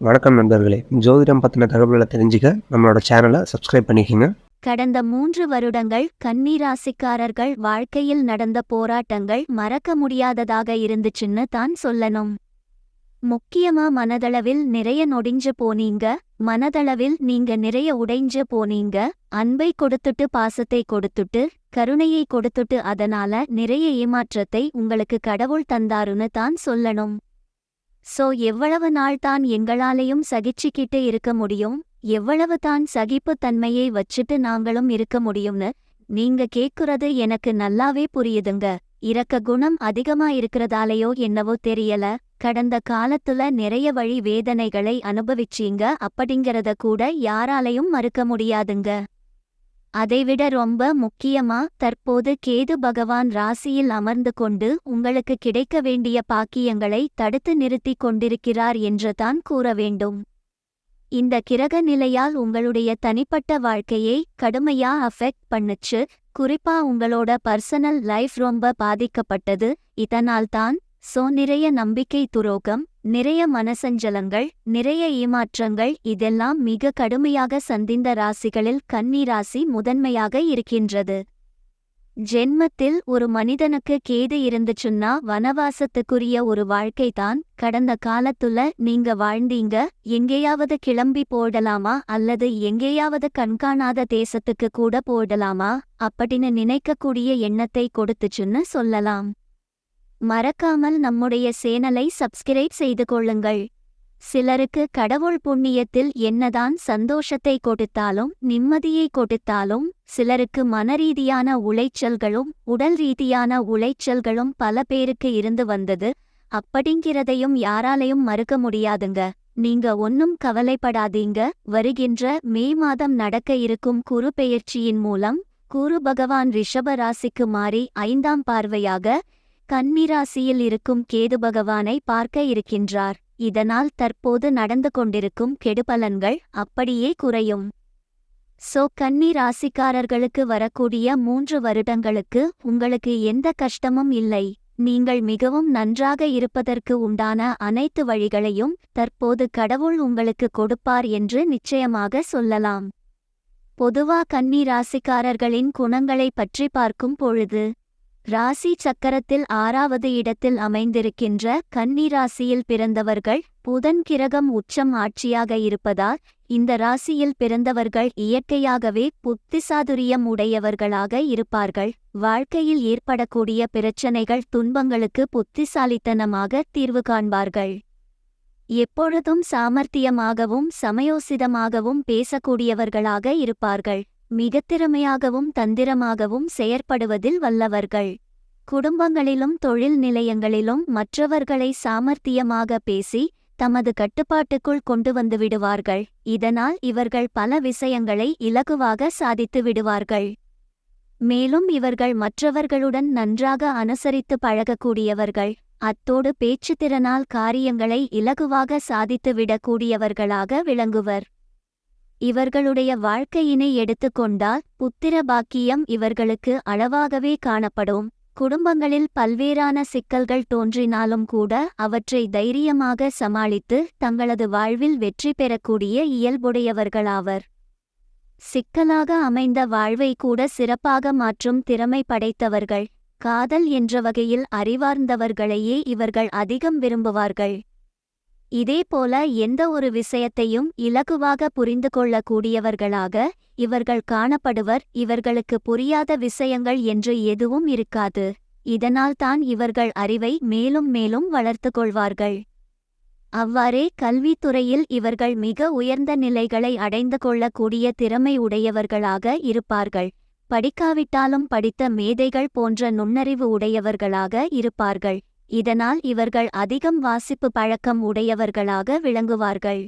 வணக்கம் நண்பர்களே. ஜோதிடம் பத்தின தகவல்கள தெரிஞ்சுக்க நம்மளோட சேனல சப்ஸ்கிரைப் பண்ணிக்கங்க. கடந்த 3 வருடங்கள் கன்னி ராசிக்காரர்கள் வாழ்க்கையில் நடந்த போராட்டங்கள் மறக்க முடியாததாக இருந்துச்சுன்னு தான் சொல்லணும். முக்கியமா மனதளவில் நிறைய நொடிஞ்சு போனீங்க. மனதளவில் நீங்க நிறைய உடைஞ்சு போனீங்க. அன்பை கொடுத்துட்டு பாசத்தை கொடுத்துட்டு கருணையை கொடுத்துட்டு அதனால நிறைய ஏமாற்றத்தை உங்களுக்கு கடவுள் தந்தாருன்னு தான் சொல்லணும். எவ்வளவு நாள் தான் எங்களாலேயும் சகிச்சுக்கிட்டு இருக்க முடியும், எவ்வளவு தான் சகிப்புத் தன்மையை வச்சுட்டு நாங்களும் இருக்க முடியும்னு நீங்க கேக்குறது எனக்கு நல்லாவே புரியுதுங்க. இரக்க குணம் அதிகமா இருக்கிறதாலேயோ என்னவோ தெரியல, கடந்த காலத்துல நிறைய வழி வேதனைகளை அனுபவிச்சீங்க அப்படிங்கறத கூட யாராலையும் மறுக்க முடியாதுங்க. அதைவிட ரொம்ப முக்கியமா தற்போது கேது பகவான் ராசியில் அமர்ந்து கொண்டு உங்களுக்கு கிடைக்க வேண்டிய பாக்கியங்களை தடுத்து நிறுத்தி கொண்டிருக்கிறார் என்று தான் கூற வேண்டும். இந்த கிரக நிலையால் உங்களுடைய தனிப்பட்ட வாழ்க்கையை கடுமையா அஃபெக்ட் பண்ணுச்சு. குறிப்பா உங்களோட பர்சனல் லைஃப் ரொம்ப பாதிக்கப்பட்டது. இதனால்தான் நிறைய நம்பிக்கை துரோகம், நிறைய மனசஞ்சலங்கள், நிறைய ஏமாற்றங்கள் இதெல்லாம் மிக கடுமையாக சந்திந்த ராசிகளில் கன்னி ராசி முதன்மையாக இருக்கின்றது. ஜென்மத்தில் ஒரு மனிதனுக்கு கேது இருந்துச்சுன்னா வனவாசத்துக்குரிய ஒரு வாழ்க்கைதான் கடந்த காலத்துல நீங்க வாழ்ந்தீங்க. எங்கேயாவது கிளம்பி போடலாமா அல்லது எங்கேயாவது கண்காணாத தேசத்துக்கு கூட போடலாமா அப்படின்னு நினைக்கக்கூடிய எண்ணத்தை கொடுத்துச்சுன்னு சொல்லலாம். மறக்காமல் நம்முடைய சேனலை சப்ஸ்கிரைப் செய்து கொள்ளுங்கள். சிலருக்கு கடவுள் புண்ணியத்தில் என்னதான் சந்தோஷத்தை கொடுத்தாலும் நிம்மதியை கொடுத்தாலும் சிலருக்கு மனரீதியான உளைச்சல்களும் உடல் ரீதியான உளைச்சல்களும் பல பேருக்கு இருந்து வந்தது. அப்படிங்கிறதையும் யாராலையும் மறுக்க முடியாதுங்க. நீங்க ஒன்னும் கவலைப்படாதீங்க. வருகின்ற மே மாதம் நடக்க இருக்கும் குரு பெயர்ச்சியின் மூலம் குரு பகவான் ரிஷப ராசிக்கு மாறி 5ஆம் பார்வையாக கன்னிராசியில் இருக்கும் கேது பகவானை பார்க்க இருக்கின்றார். இதனால் தற்போது நடந்து கொண்டிருக்கும் கெடுபலன்கள் அப்படியே குறையும். கன்னி ராசிக்காரர்களுக்கு வரக்கூடிய 3 வருடங்களுக்கு உங்களுக்கு எந்த கஷ்டமும் இல்லை. நீங்கள் மிகவும் நன்றாக இருப்பதற்கு உண்டான அனைத்து வழிகளையும் தற்போது கடவுள் உங்களுக்கு கொடுப்பார் என்று நிச்சயமாக சொல்லலாம். பொதுவா கன்னி ராசிக்காரர்களின் குணங்களை பற்றி பார்க்கும் பொழுது ராசி சக்கரத்தில் 6வது இடத்தில் அமைந்திருக்கின்ற கன்னி ராசியில் பிறந்தவர்கள் புதன் கிரகம் உச்சம் ஆட்சியாக இருப்பதால் இந்த ராசியில் பிறந்தவர்கள் இயற்கையாகவே புத்திசாதுரியம் உடையவர்களாக இருப்பார்கள். வாழ்க்கையில் ஏற்படக்கூடிய பிரச்சனைகள் துன்பங்களுக்கு புத்திசாலித்தனமாக தீர்வு காண்பார்கள். எப்பொழுதும் சாமர்த்தியமாகவும் சமயோசிதமாகவும் பேசக்கூடியவர்களாக இருப்பார்கள். மிகத் திறமையாகவும் தந்திரமாகவும் செயற்படுவதில் வல்லவர்கள். குடும்பங்களிலும் தொழில் நிலையங்களிலும் மற்றவர்களை சாமர்த்தியமாக பேசி தமது கட்டுப்பாட்டுக்குள் கொண்டு வந்து விடுவார்கள். இதனால் இவர்கள் பல விஷயங்களை இலகுவாக சாதித்து விடுவார்கள். மேலும் இவர்கள் மற்றவர்களுடன் நன்றாக அனுசரித்து பழகக்கூடியவர்கள். அத்தோடு பேச்சுத்திறனால் காரியங்களை இலகுவாக சாதித்து விடக்கூடியவர்களாக விளங்குவர். இவர்களுடைய வாழ்க்கையினை எடுத்துக்கொண்டால் புத்திர பாக்கியம் இவர்களுக்கு அளவாகவே காணப்படும். குடும்பங்களில் பல்வேறான சிக்கல்கள் தோன்றினாலும் கூட அவற்றை தைரியமாக சமாளித்து தங்களது வாழ்வில் வெற்றி பெறக்கூடிய இயல்புடையவர்களாவர். சிக்கலாக அமைந்த வாழ்வை கூட சிறப்பாக மாற்றும் திறமை படைத்தவர்கள். காதல் என்ற வகையில் அறிவார்ந்தவர்களையே இவர்கள் அதிகம் விரும்புவார்கள். இதேபோல எந்த ஒரு விஷயத்தையும் இலகுவாக புரிந்து கொள்ளக்கூடியவர்களாக இவர்கள் காணப்படுவர். இவர்களுக்கு புரியாத விஷயங்கள் என்று எதுவும் இருக்காது. இதனால்தான் இவர்கள் அறிவை மேலும் மேலும் வளர்த்து கொள்வார்கள். அவ்வாறே கல்வித்துறையில் இவர்கள் மிக உயர்ந்த நிலைகளை அடைந்து கொள்ளக்கூடிய திறமை உடையவர்களாக இருப்பார்கள். படிக்காவிட்டாலும் படித்த மேதைகள் போன்ற நுண்ணறிவு உடையவர்களாக இருப்பார்கள். இதனால் இவர்கள் அதிகம் வாசிப்பு பழக்கம் உடையவர்களாக விளங்குவார்கள்.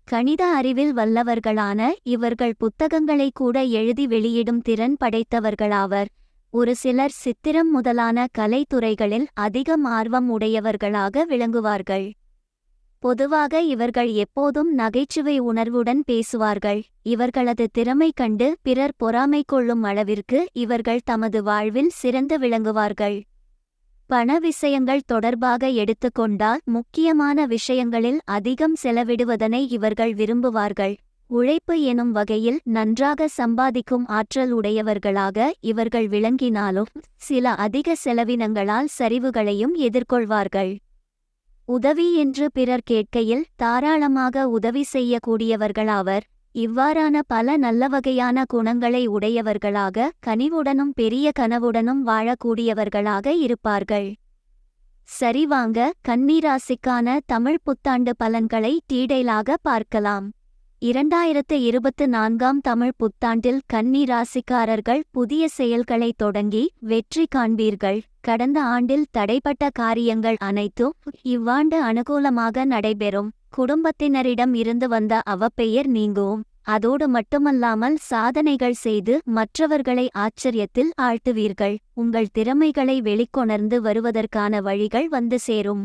கணித அறிவில் வல்லவர்களான இவர்கள் புத்தகங்களை கூட எழுதி வெளியிடும் திறன் படைத்தவர்களாவர். ஒரு சிலர் சித்திரம் முதலான கலைத்துறைகளில் அதிகம் ஆர்வம் உடையவர்களாக விளங்குவார்கள். பொதுவாக இவர்கள் எப்போதும் நகைச்சுவை உணர்வுடன் பேசுவார்கள். இவர்களது திறமை கண்டு பிறர் பொறாமை கொள்ளும் அளவிற்கு இவர்கள் தமது வாழ்வில் சிறந்து விளங்குவார்கள். பண விஷயங்கள் தொடர்பாக எடுத்துக்கொண்டால் முக்கியமான விஷயங்களில் அதிகம் செலவிடுவதனை இவர்கள் விரும்புவார்கள். உழைப்பு எனும் வகையில் நன்றாக சம்பாதிக்கும் ஆற்றல் உடையவர்களாக இவர்கள் விளங்கினாலும் சில அதிக செலவினங்களால் சரிவுகளையும் எதிர்கொள்வார்கள். உதவி என்று பிறர் கேட்கையில் தாராளமாக உதவி செய்யக்கூடியவர்களாவர். இவ்வாறான பல நல்லவகையான குணங்களை உடையவர்களாக கனிவுடனும் பெரிய கனவுடனும் வாழக்கூடியவர்களாக இருப்பார்கள். சரிவாங்க கன்னிராசிக்கான தமிழ் புத்தாண்டு பலன்களை டீடைலாக பார்க்கலாம். 2024 தமிழ் புத்தாண்டில் கன்னி ராசிக்காரர்கள் புதிய செயல்களை தொடங்கி வெற்றி காண்பீர்கள். கடந்த ஆண்டில் தடைப்பட்ட காரியங்கள் அனைத்தும் இவ்வாண்டு அனுகூலமாக நடைபெறும். குடும்பத்தினரிடம் இருந்து வந்த அவப்பெயர் நீங்கும். அதோடு மட்டுமல்லாமல் சாதனைகள் செய்து மற்றவர்களை ஆச்சரியத்தில் ஆழ்த்துவீர்கள். உங்கள் திறமைகளை வெளிக்கொணர்ந்து வருவதற்கான வழிகள் வந்து சேரும்.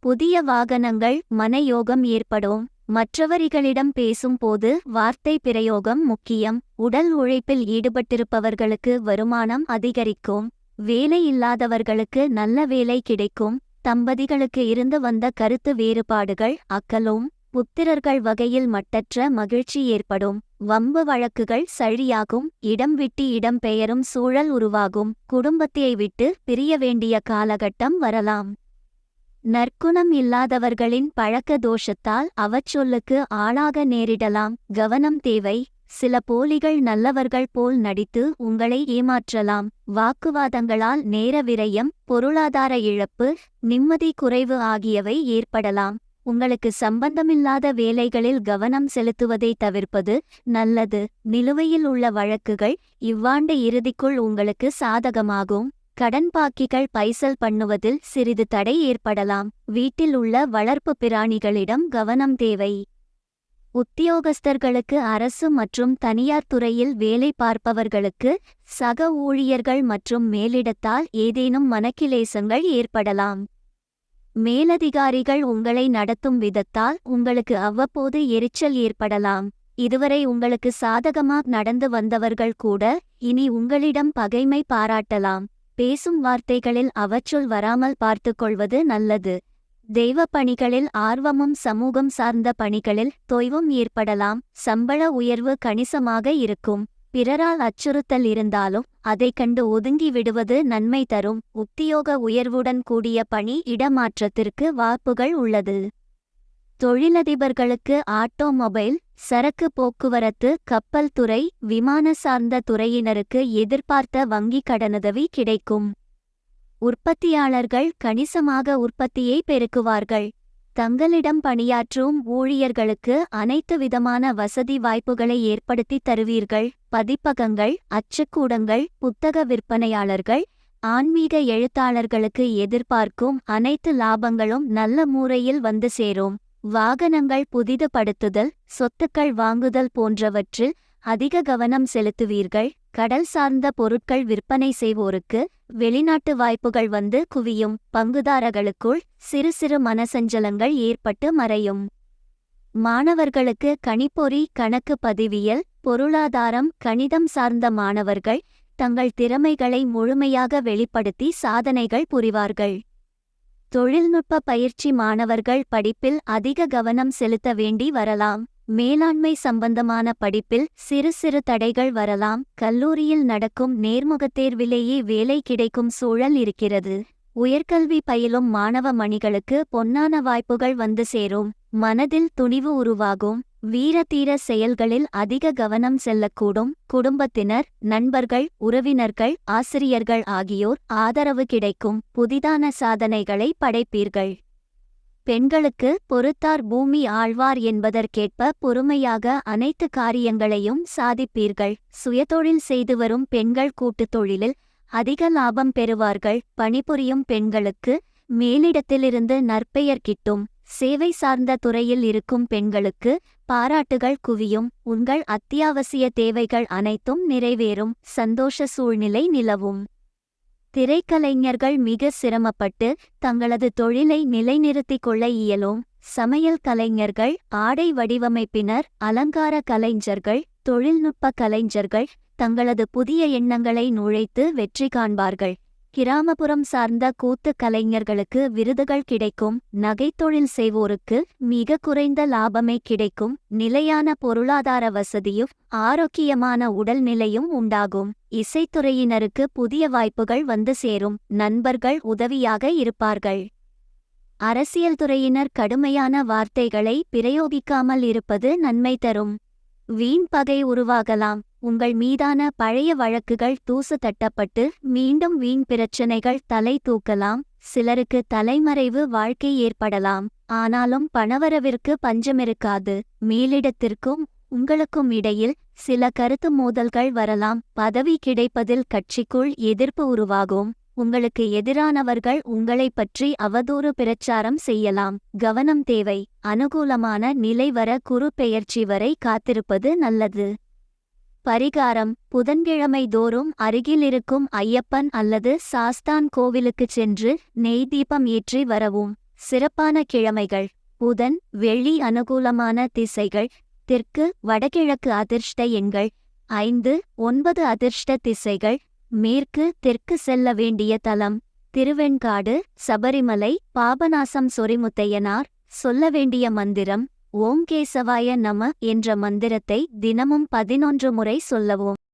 புதிய வாகனங்கள் மனயோகம் ஏற்படும். மற்றவர்களிடம் பேசும்போது வார்த்தை பிரயோகம் முக்கியம். உடல் உழைப்பில் ஈடுபட்டிருப்பவர்களுக்கு வருமானம் அதிகரிக்கும். வேலை இல்லாதவர்களுக்கு நல்ல வேலை கிடைக்கும். தம்பதிகளுக்கு இருந்து வந்த கருத்து வேறுபாடுகள் அக்கலும். புத்திரர்கள் வகையில் மட்டற்ற மகிழ்ச்சி ஏற்படும். வம்பு வழக்குகள் சழியாகும். இடம் விட்டு இடம் பெயரும் சூழல் உருவாகும். குடும்பத்தை விட்டு பிரிய வேண்டிய காலகட்டம் வரலாம். நற்குணம் இல்லாதவர்களின் பழக்க தோஷத்தால் அவச்சொல்லுக்கு ஆளாக நேரிடலாம். கவனம் தேவை. சில போலிகள் நல்லவர்கள் போல் நடித்து உங்களை ஏமாற்றலாம். வாக்குவாதங்களால் நேர விரயம், பொருளாதார இழப்பு, நிம்மதி குறைவு ஆகியவை ஏற்படலாம். உங்களுக்கு சம்பந்தமில்லாத வேலைகளில் கவனம் செலுத்துவதை தவிர்ப்பது நல்லது. நிலுவையில் உள்ள வழக்குகள் இவ்வாண்டு இறுதிக்குள் உங்களுக்கு சாதகமாகும். கடன் பாக்கிகள் பைசல் பண்ணுவதில் சிறிது தடை ஏற்படலாம். வீட்டில் உள்ள வளர்ப்பு பிராணிகளிடம் கவனம் தேவை. உத்தியோகஸ்தர்களுக்கு அரசு மற்றும் தனியார் துறையில் வேலை பார்ப்பவர்களுக்கு சக ஊழியர்கள் மற்றும் மேலிடத்தால் ஏதேனும் மனக்கிலேசங்கள் ஏற்படலாம். மேலதிகாரிகள் உங்களை நடத்தும் விதத்தால் உங்களுக்கு அவ்வப்போது எரிச்சல் ஏற்படலாம். இதுவரை உங்களுக்கு சாதகமாக நடந்து வந்தவர்கள் கூட இனி உங்களிடம் பகைமை பாராட்டலாம். பேசும் வார்த்தைகளில் அவச்சொல் வராமல் பார்த்துக்கொள்வது நல்லது. தெய்வ பணிகளில் ஆர்வமும் சமூகம் சார்ந்த பணிகளில் தொய்வும் ஏற்படலாம். சம்பள உயர்வு கணிசமாக இருக்கும். பிறரால் அச்சுறுத்தல் இருந்தாலும் அதைக் கண்டு ஒதுங்கி விடுவது நன்மை தரும். உத்தியோக உயர்வுடன் கூடிய பணி இடமாற்றத்திற்கு வாய்ப்புகள் உள்ளது. தொழிலதிபர்களுக்கு ஆட்டோமொபைல், சரக்கு போக்குவரத்து, கப்பல் துறை, விமான சார்ந்த துறையினருக்கு எதிர்பார்த்த வங்கி கடனுதவி கிடைக்கும். உற்பத்தியாளர்கள் கணிசமாக உற்பத்தியை பெருக்குவார்கள். தங்களிடம் பணியாற்றும் ஊழியர்களுக்கு அனைத்து விதமான வசதி வாய்ப்புகளை ஏற்படுத்தி தருவீர்கள். பதிப்பகங்கள், அச்சுக்கூடங்கள், புத்தக விற்பனையாளர்கள், ஆன்மீக எழுத்தாளர்களுக்கு எதிர்பார்க்கும் அனைத்து லாபங்களும் நல்ல முறையில் வந்து சேரும். வாகனங்கள் புதிதுபடுத்துதல், சொத்துக்கள் வாங்குதல் போன்றவற்றில் அதிக கவனம் செலுத்துவீர்கள். கடல் சார்ந்த பொருட்கள் விற்பனை செய்வோருக்கு வெளிநாட்டு வாய்ப்புகள் வந்து குவியும். பங்குதாரர்களுக்குள் சிறு சிறு மனசஞ்சலங்கள் ஏற்பட்டு மறையும். மாணவர்களுக்கு கணிப்பொறி, கணக்கு பதிவியல், பொருளாதாரம், கணிதம் சார்ந்த மாணவர்கள் தங்கள் திறமைகளை முழுமையாக வெளிப்படுத்தி சாதனைகள் புரிவார்கள். தொழில்நுட்ப பயிற்சி மாணவர்கள் படிப்பில் அதிக கவனம் செலுத்த வேண்டி வரலாம். மேலாண்மை சம்பந்தமான படிப்பில் சிறு சிறு தடைகள் வரலாம். கல்லூரியில் நடக்கும் நேர்முகத் தேர்விலேயே வேலை கிடைக்கும் சூழல் இருக்கிறது. உயர்கல்வி பயிலும் மாணவ மணிகளுக்கு பொன்னான வாய்ப்புகள் வந்து சேரும். மனதில் துணிவு உருவாகும். வீரதீர செயல்களில் அதிக கவனம் செல்லக்கூடும். குடும்பத்தினர், நண்பர்கள், உறவினர்கள், ஆசிரியர்கள் ஆகியோர் ஆதரவு கிடைக்கும். புதிதான சாதனைகளை படைப்பீர்கள். பெண்களுக்கு பொறுத்தார் பூமி ஆழ்வார் என்பதற்கேற்ப பொறுமையாக அனைத்து காரியங்களையும் சாதிப்பீர்கள். சுயதொழில் செய்து வரும் பெண்கள் கூட்டுத் தொழிலில் அதிக லாபம் பெறுவார்கள். பணிபுரியும் பெண்களுக்கு மேலிடத்திலிருந்து நற்பெயர் கிட்டும். சேவை சார்ந்த துறையில் இருக்கும் பெண்களுக்கு பாராட்டுகள் குவியும். உங்கள் அத்தியாவசிய தேவைகள் அனைத்தும் நிறைவேறும். சந்தோஷ சூழ்நிலை நிலவும். திரைக்கலைஞர்கள் மிக சிரமப்பட்டு தங்களது தொழிலை நிலைநிறுத்திக் கொள்ள இயலும். சமையல் கலைஞர்கள், ஆடை வடிவமைப்பினர், அலங்கார கலைஞர்கள், தொழில்நுட்ப கலைஞர்கள் தங்களது புதிய எண்ணங்களை நுழைத்து வெற்றி காண்பார்கள். கிராமப்புறம் சார்ந்த கூத்து கலைஞர்களுக்கு விருதுகள் கிடைக்கும். நகைத்தொழில் செய்வோருக்கு மிக குறைந்த லாபமே கிடைக்கும். நிலையான பொருளாதார வசதியும் ஆரோக்கியமான உடல்நிலையும் உண்டாகும். இசைத்துறையினருக்கு புதிய வாய்ப்புகள் வந்து சேரும். நண்பர்கள் உதவியாக இருப்பார்கள். அரசியல் துறையினர் கடுமையான வார்த்தைகளை பிரயோகிக்காமல் இருப்பது நன்மை தரும். வீண் பகை உருவாகலாம். உங்கள் மீதான பழைய வழக்குகள் தூசு தட்டப்பட்டு மீண்டும் வீண் பிரச்சனைகள் தலை தூக்கலாம். சிலருக்கு தலைமறைவு வாழ்க்கை ஏற்படலாம். ஆனாலும் பணவரவிற்கு பஞ்சமிருக்காது. மேலிடத்திற்கும் உங்களுக்கும் இடையில் சில கருத்து மோதல்கள் வரலாம். பதவி கிடைப்பதில் கட்சிக்குள் எதிர்ப்பு உருவாகும். உங்களுக்கு எதிரானவர்கள் உங்களைப் பற்றி அவதூறு பிரச்சாரம் செய்யலாம். கவனம் தேவை. அனுகூலமான நிலை வர குரு பெயர்ச்சி வரை காத்திருப்பது நல்லது. பரிகாரம்: புதன்கிழமை தோறும் அருகிலிருக்கும் ஐயப்பன் அல்லது சாஸ்தான் கோவிலுக்குச் சென்று நெய் தீபம் ஏற்றி வரவும். சிறப்பான கிழமைகள்: புதன் வெள்ளி. அனுகூலமான திசைகள்: தெற்கு வடகிழக்கு. அதிர்ஷ்ட எண்கள் 5, 9. அதிர்ஷ்ட திசைகள் மேற்கு தெற்கு. செல்ல வேண்டிய தலம்: திருவெண்காடு, சபரிமலை. பாபநாசம் சொரிமுத்தையனார். சொல்ல வேண்டிய மந்திரம்: ஓம் கேசவாய நம என்ற மந்திரத்தை தினமும் 11 முறை சொல்லவும்.